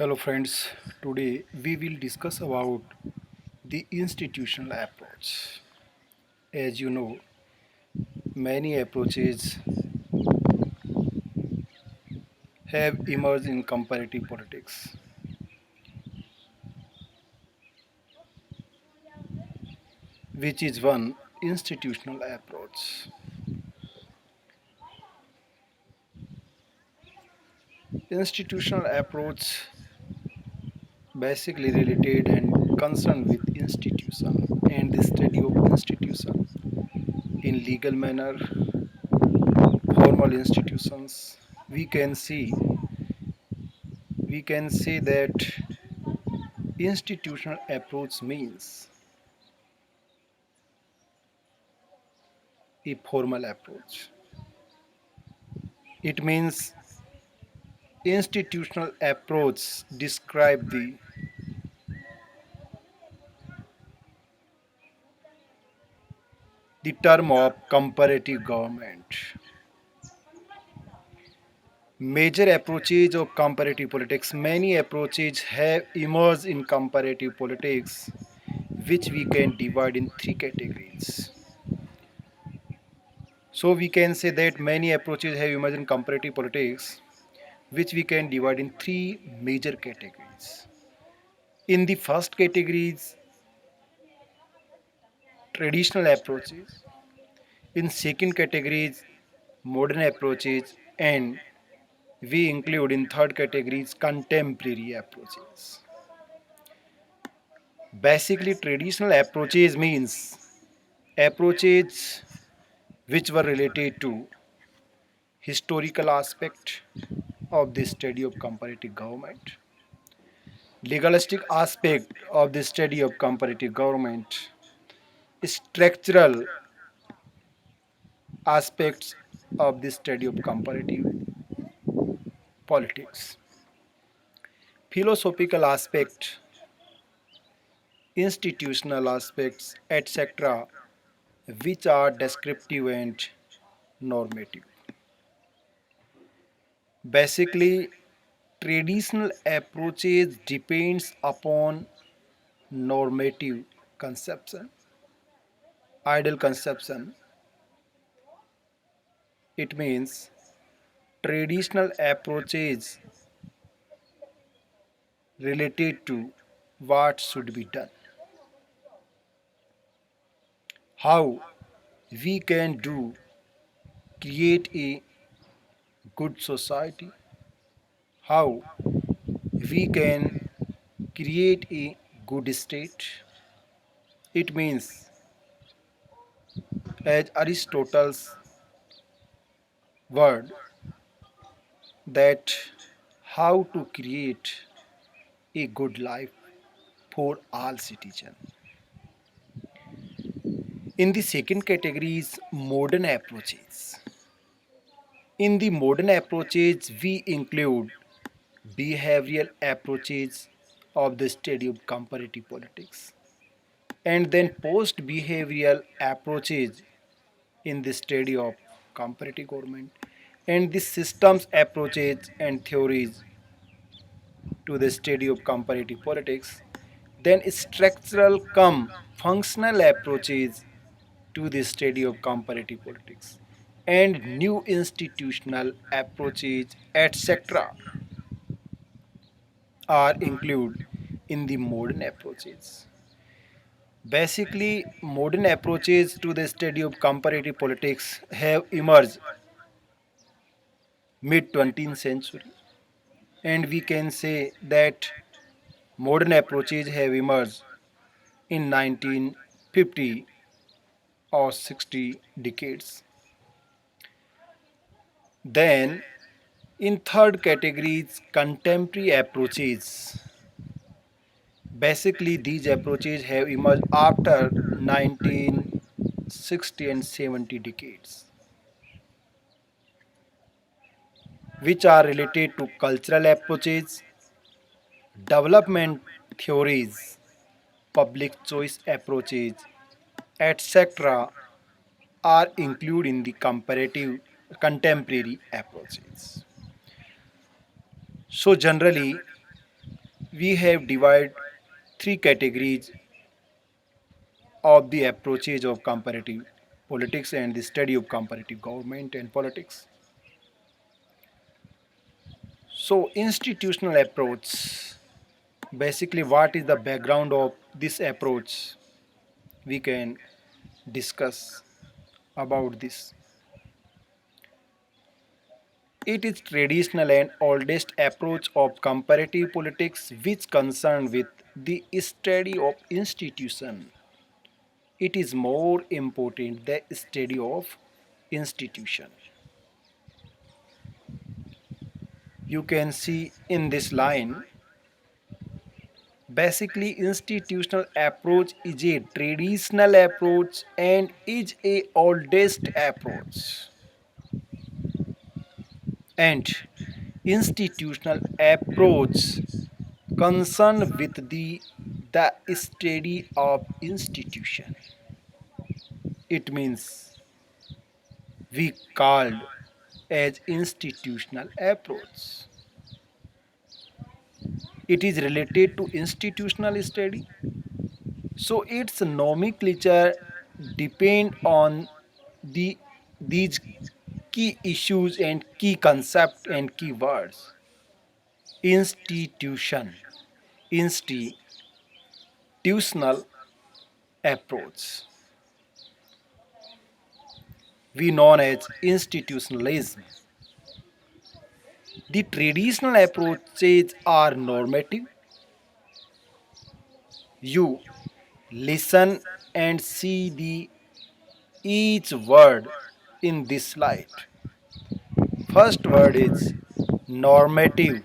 Hello friends, today we will discuss about the institutional approach. As you know, many approaches have emerged in comparative politics, which is one institutional approach. Institutional approach basically related and concerned with institution and the study of institution in legal manner, formal institutions. We can see we can say that institutional approach means a formal approach. It means institutional approach describe the term of comparative government. Major approaches of comparative politics. Many approaches have emerged in comparative politics, which we can divide in three categories. So we can say that many approaches have emerged in comparative politics, which we can divide in three major categories. In the first categories, traditional approaches. In second categories, modern approaches, and we include in third categories contemporary approaches. Basically, traditional approaches means approaches which were related to historical aspect of the study of comparative government, legalistic aspect of the study of comparative government, structural aspects of the study of comparative politics, philosophical aspect, institutional aspects, etc., which are descriptive and normative. Basically, traditional approaches depends upon normative conception, ideal conception. It means traditional approaches related to what should be done, how we can do, create a good society, how we can create a good state. It means, as Aristotle's word, that how to create a good life for all citizens. In the second category is modern approaches. In the modern approaches, we include behavioral approaches of the study of comparative politics, and then post behavioral approaches in the study of comparative government, and the systems approaches and theories to the study of comparative politics, then structural come functional approaches to the study of comparative politics, and new institutional approaches, etc., are included in the modern approaches. Basically, modern approaches to the study of comparative politics have emerged mid 20th century, and we can say that modern approaches have emerged in 1950 or 60 decades. Then, in third categories, contemporary approaches. Basically, these approaches have emerged after 1960 and 70 decades, which are related to cultural approaches, development theories, public choice approaches, etc., are included in the comparative contemporary approaches. So generally, we have divided three categories of the approaches of comparative politics and the study of comparative government and politics. So, institutional approach, basically, what is the background of this approach? We can discuss about this. It is traditional and oldest approach of comparative politics which concern with the study of institution. It is more important the study of institution. You can see in this line, basically institutional approach is a traditional approach and is a oldest approach. And institutional approach concerned with the study of institution. It means we called as institutional approach. It is related to institutional study. So its nomenclature depend on these key issues and key concept and key words. Institution, institutional approach, we known as institutionalism. The traditional approaches are normative. You listen and see the each word in this slide. First word is normative.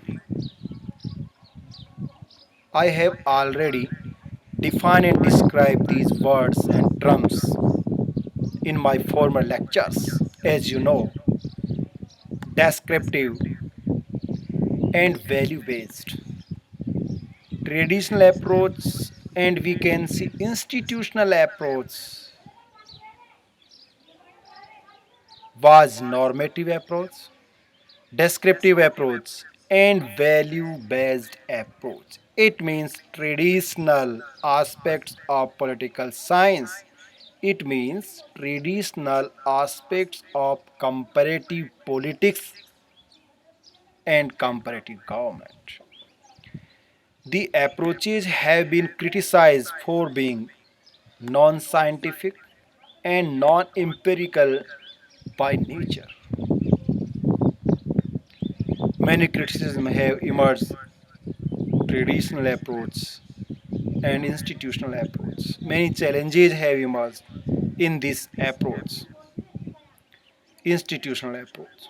I have already defined and described these words and terms in my former lectures. As you know, descriptive and value based. Traditional approach and we can see institutional approach was normative approach, descriptive approach and value based approach. It means traditional aspects of political science. It means traditional aspects of comparative politics and comparative government. The approaches have been criticized for being non scientific and non empirical by nature. Many criticisms have emerged traditional approach and institutional approach. Many challenges have emerged in this approach, institutional approach.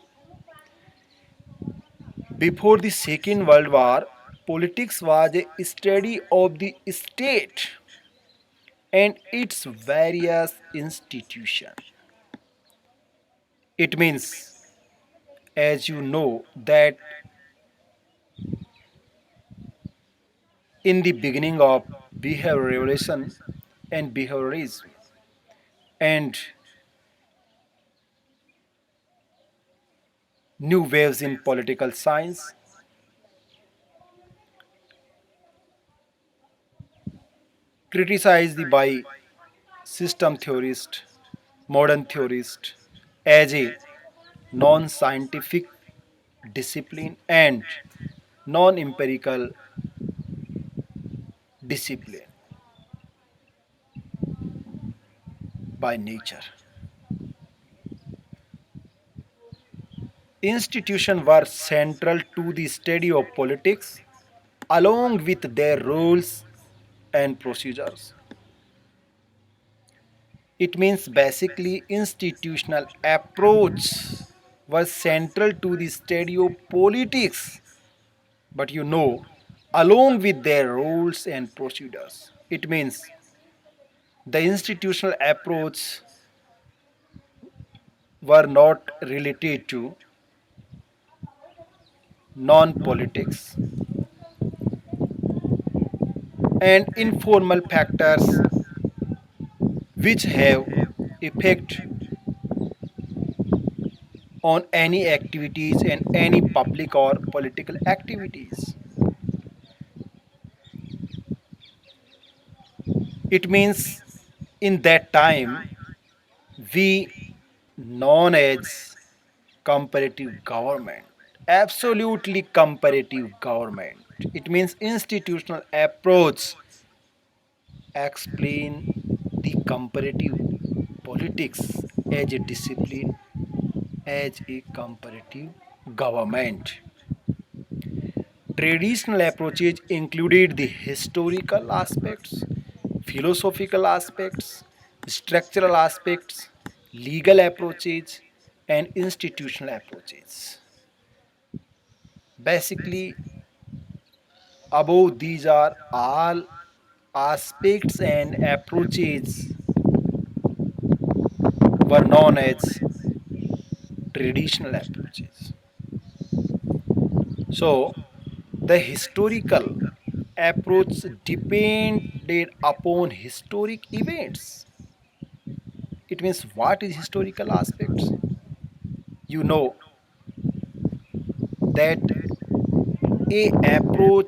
Before the Second World War, politics was a study of the state and its various institutions. It means, as you know, that in the beginning of behavior revolution and behaviorism and new waves in political science, criticized by system theorist, modern theorist as a non-scientific discipline and non-empirical discipline by nature. Institutions were central to the study of politics along with their rules and procedures. It means basically institutional approach was central to the study of politics, but you know, along with their rules and procedures. It means the institutional approach were not related to non-politics and informal factors which have effect on any activities and any public or political activities. It means in that time we known as comparative government. Absolutely comparative government. It means institutional approach explain the comparative politics as a discipline, as a comparative government. Traditional approaches included the historical aspects, philosophical aspects, structural aspects, legal approaches, and institutional approaches. Basically, above these are all aspects and approaches were known as traditional approaches. So, the historical approach depended upon historic events. It means what is historical aspects? You know that a approach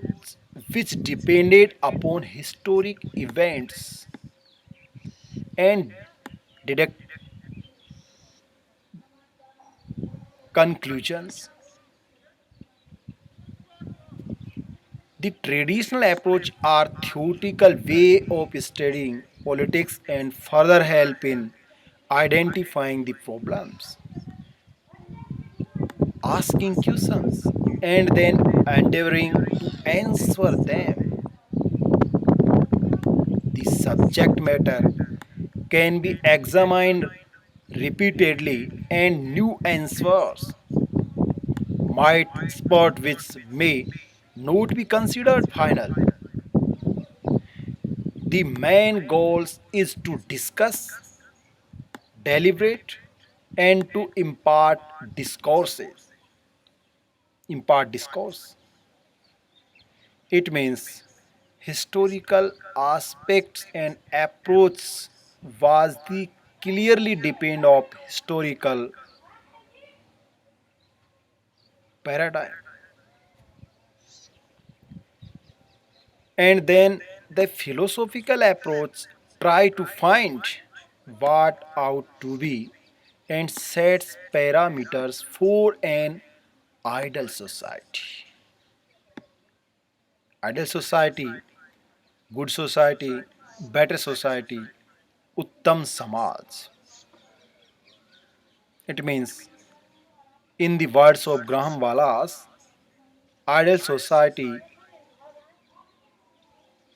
which depended upon historic events and deduct conclusions. The traditional approach are theoretical way of studying politics and further help in identifying the problems, asking questions, and then endeavoring to answer them. The subject matter can be examined repeatedly and new answers might spot which may not be considered final. The main goals is to discuss, deliberate, and to impart discourse. It means historical aspects and approach was the clearly depend of historical paradigm. And then the philosophical approach try to find what ought to be and sets parameters for an ideal society. Ideal society, good society, better society, Uttam Samaj. It means, in the words of Graham Wallace, ideal society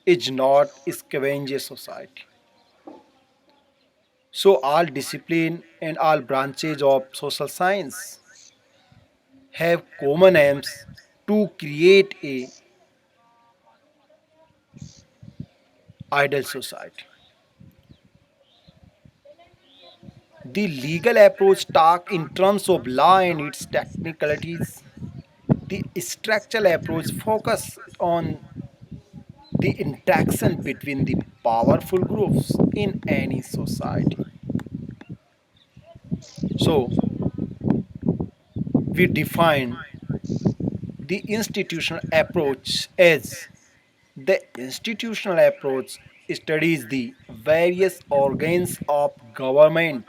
is not scavenger society. So all discipline and all branches of social science have common aims to create a ideal society. The legal approach talk in terms of law and its technicalities. The structural approach focus on the interaction between the powerful groups in any society. So we define the institutional approach as the institutional approach studies the various organs of government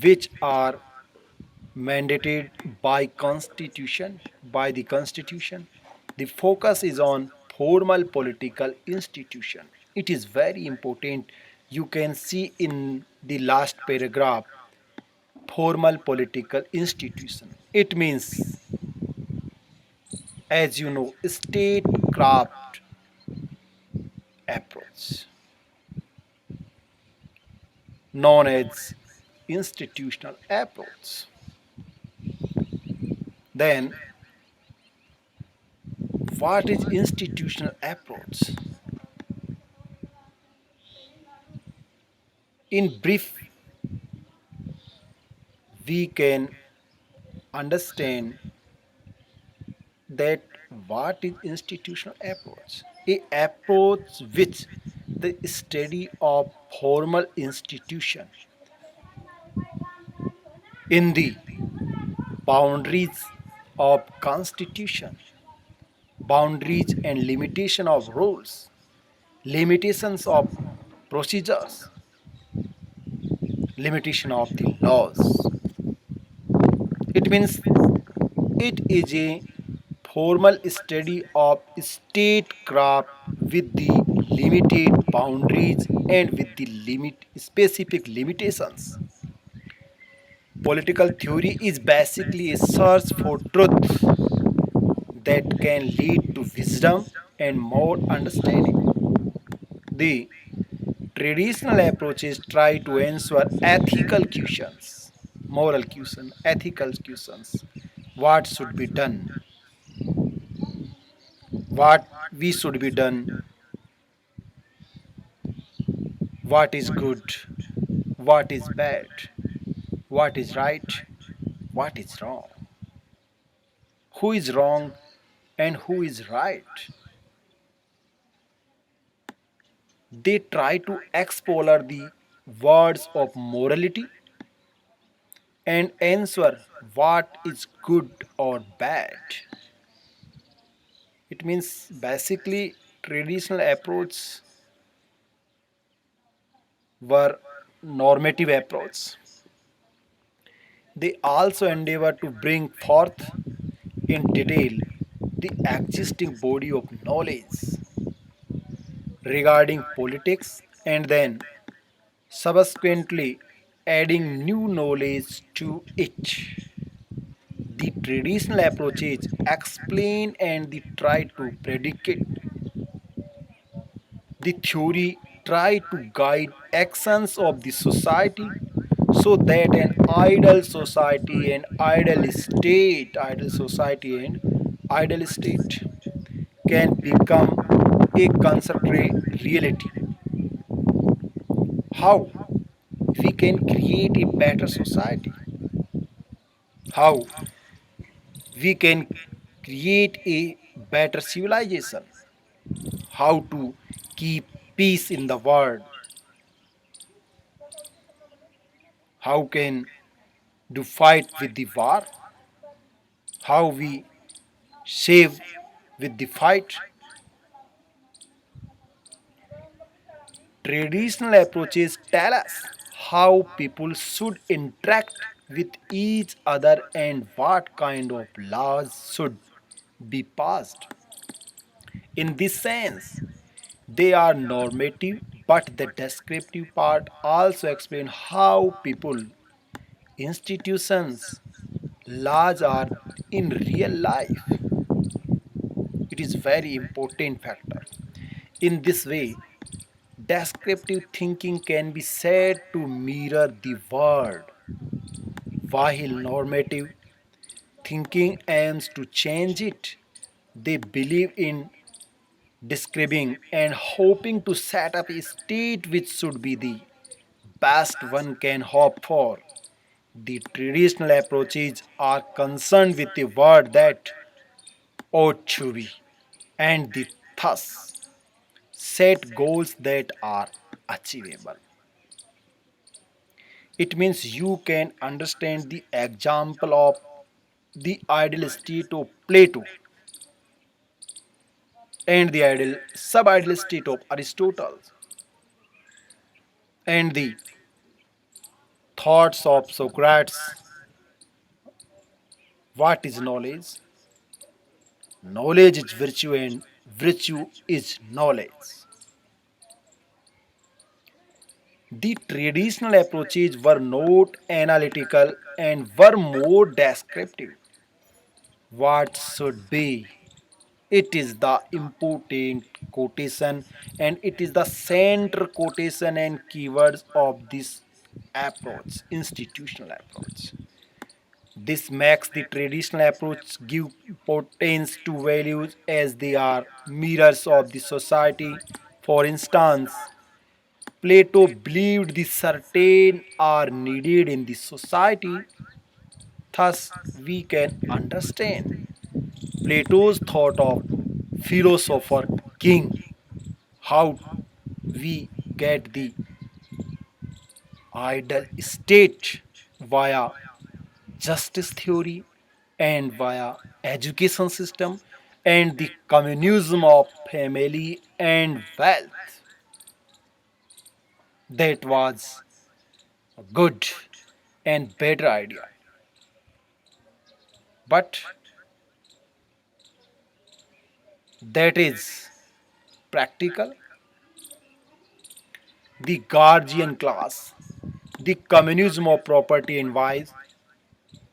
which are mandated by the constitution. The focus is on formal political institution. It is very important. You can see in the last paragraph formal political institution. It means, as you know, statecraft approach known as institutional approach. Then what is institutional approach? In brief, we can understand that what is institutional approach? A approach which the study of formal institution in the boundaries of constitution boundaries and limitation of rules, limitations of procedures, limitation of the laws. It means it is a formal study of statecraft with the limited boundaries and with the specific limitations. Political theory is basically a search for truth that can lead to wisdom and more understanding. The traditional approaches try to answer ethical questions, moral questions, ethical questions. What should be done? What we should be done? What is good? What is bad? What is right? What is wrong? Who is wrong and who is right? They try to explore the words of morality and answer what is good or bad. It means basically traditional approach were normative approach. They also endeavor to bring forth in detail the existing body of knowledge regarding politics and then subsequently adding new knowledge to it. The traditional approaches explain and they try to predicate. The theory try to guide actions of the society so that an ideal society and ideal society and ideal state can become a concentrate reality. How we can create a better society? How we can create a better civilization? How to keep peace in the world? How can do fight with the war? How we save with the fight? Traditional approaches tell us how people should interact with each other and what kind of laws should be passed. In this sense, they are normative, but the descriptive part also explains how people, institutions, laws are in real life. It is very important factor. In this way, descriptive thinking can be said to mirror the world, while normative thinking aims to change it. They believe in describing and hoping to set up a state which should be the best one can hope for. The traditional approaches are concerned with the world that ought to be, and the thus set goals that are achievable. It means you can understand the example of the ideal state of Plato and the ideal sub-ideal state of Aristotle and the thoughts of Socrates. What is knowledge? Knowledge is virtue and virtue is knowledge. The traditional approaches were not analytical and were more descriptive. What should be? It is the important quotation and it is the central quotation and keywords of this approach, institutional approach. This makes the traditional approach give importance to values as they are mirrors of the society. For instance, Plato believed the certain are needed in the society, thus we can understand Plato's thought of philosopher king, how we get the ideal state via justice theory and via education system and the communism of family and wealth. That was a good and better idea. But that is practical. The guardian class, the communism of property and vice.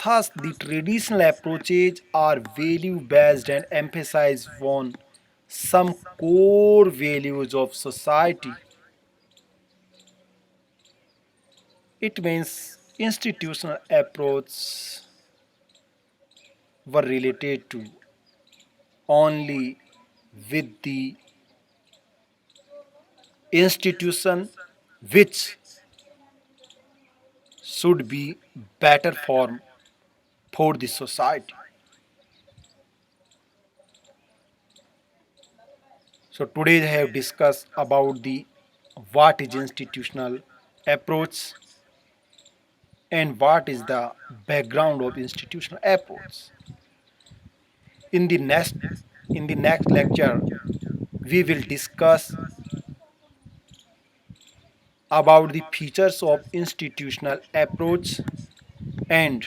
Thus, the traditional approaches are value based and emphasize on some core values of society. It means institutional approach were related to only with the institution which should be better form for the society. So today I have discussed about the what is institutional approach and what is the background of institutional approach. In the next in the next lecture we will discuss about the features of institutional approach and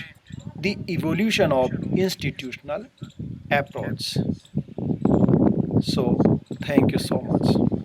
the evolution of institutional approach. So thank you so much.